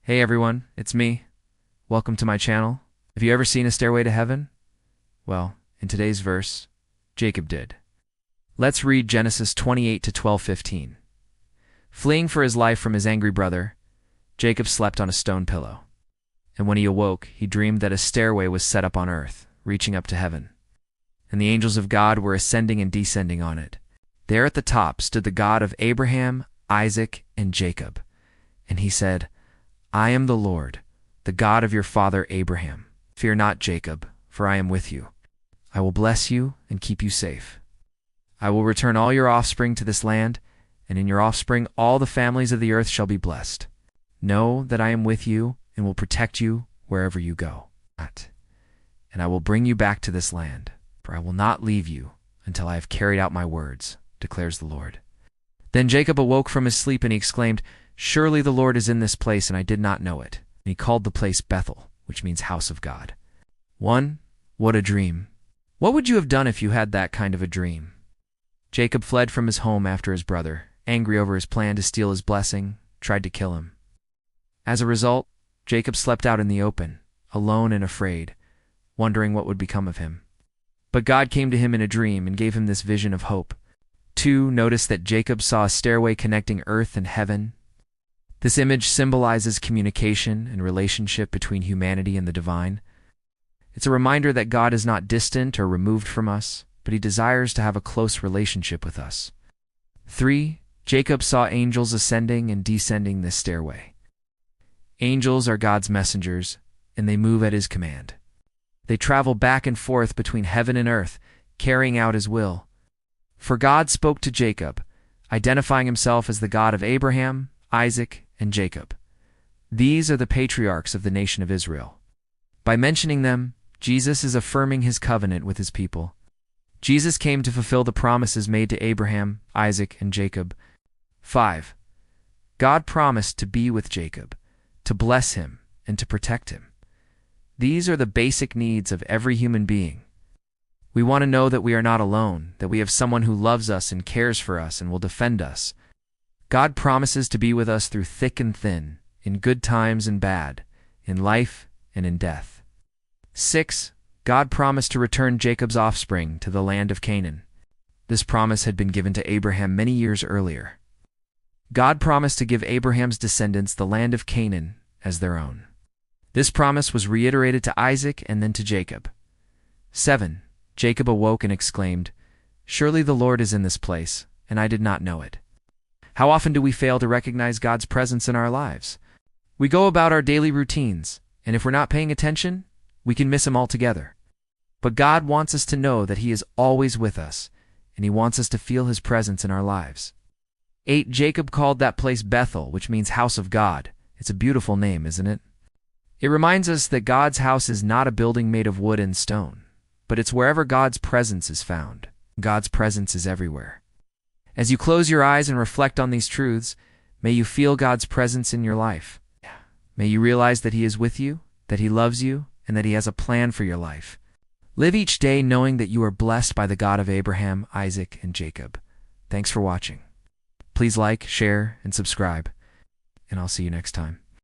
Hey everyone, it's me. Welcome to my channel. Have you ever seen a stairway to heaven? Well, in today's verse, Jacob did. Let's read Genesis 28 to 12:15. Fleeing for his life from his angry brother, Jacob slept on a stone pillow. And when he awoke, he dreamed that a stairway was set up on earth, reaching up to heaven. And the angels of God were ascending and descending on it. There at the top stood the God of Abraham, Isaac, and Jacob. And he said, I am the Lord, the God of your father Abraham. Fear not, Jacob, for I am with you. I will bless you and keep you safe. I will return all your offspring to this land, and in your offspring all the families of the earth shall be blessed. Know that I am with you and will protect you wherever you go. And I will bring you back to this land, for I will not leave you until I have carried out my words, declares the Lord. Then Jacob awoke from his sleep and he exclaimed, Surely the Lord is in this place, and I did not know it. And he called the place Bethel, which means house of God. 1. What a dream. What would you have done if you had that kind of a dream? Jacob fled from his home after his brother, angry over his plan to steal his blessing, tried to kill him. As a result, Jacob slept out in the open, alone and afraid, wondering what would become of him. But God came to him in a dream and gave him this vision of hope. 2. Notice that Jacob saw a stairway connecting earth and heaven. This image symbolizes communication and relationship between humanity and the divine. It's a reminder that God is not distant or removed from us, but he desires to have a close relationship with us. 3. Jacob saw angels ascending and descending this stairway. Angels are God's messengers, and they move at his command. They travel back and forth between heaven and earth, carrying out his will. For God spoke to Jacob, identifying himself as the God of Abraham, Isaac, and Jacob. These are the patriarchs of the nation of Israel. By mentioning them, Jesus is affirming his covenant with his people. Jesus came to fulfill the promises made to Abraham, Isaac, and Jacob. 5. God promised to be with Jacob, to bless him, and to protect him. These are the basic needs of every human being. We want to know that we are not alone, that we have someone who loves us and cares for us and will defend us. God promises to be with us through thick and thin, in good times and bad, in life and in death. 6. God promised to return Jacob's offspring to the land of Canaan. This promise had been given to Abraham many years earlier. God promised to give Abraham's descendants the land of Canaan as their own. This promise was reiterated to Isaac and then to Jacob. 7. Jacob awoke and exclaimed, Surely the Lord is in this place, and I did not know it. How often do we fail to recognize God's presence in our lives? We go about our daily routines, and if we're not paying attention, we can miss him altogether. But God wants us to know that he is always with us, and he wants us to feel his presence in our lives. 8. Jacob called that place Bethel, which means house of God. It's a beautiful name, isn't it? It reminds us that God's house is not a building made of wood and stone, but it's wherever God's presence is found. God's presence is everywhere. As you close your eyes and reflect on these truths, may you feel God's presence in your life. May you realize that he is with you, that he loves you, and that he has a plan for your life. Live each day knowing that you are blessed by the God of Abraham, Isaac, and Jacob. Thanks for watching. Please like, share, and subscribe, and I'll see you next time.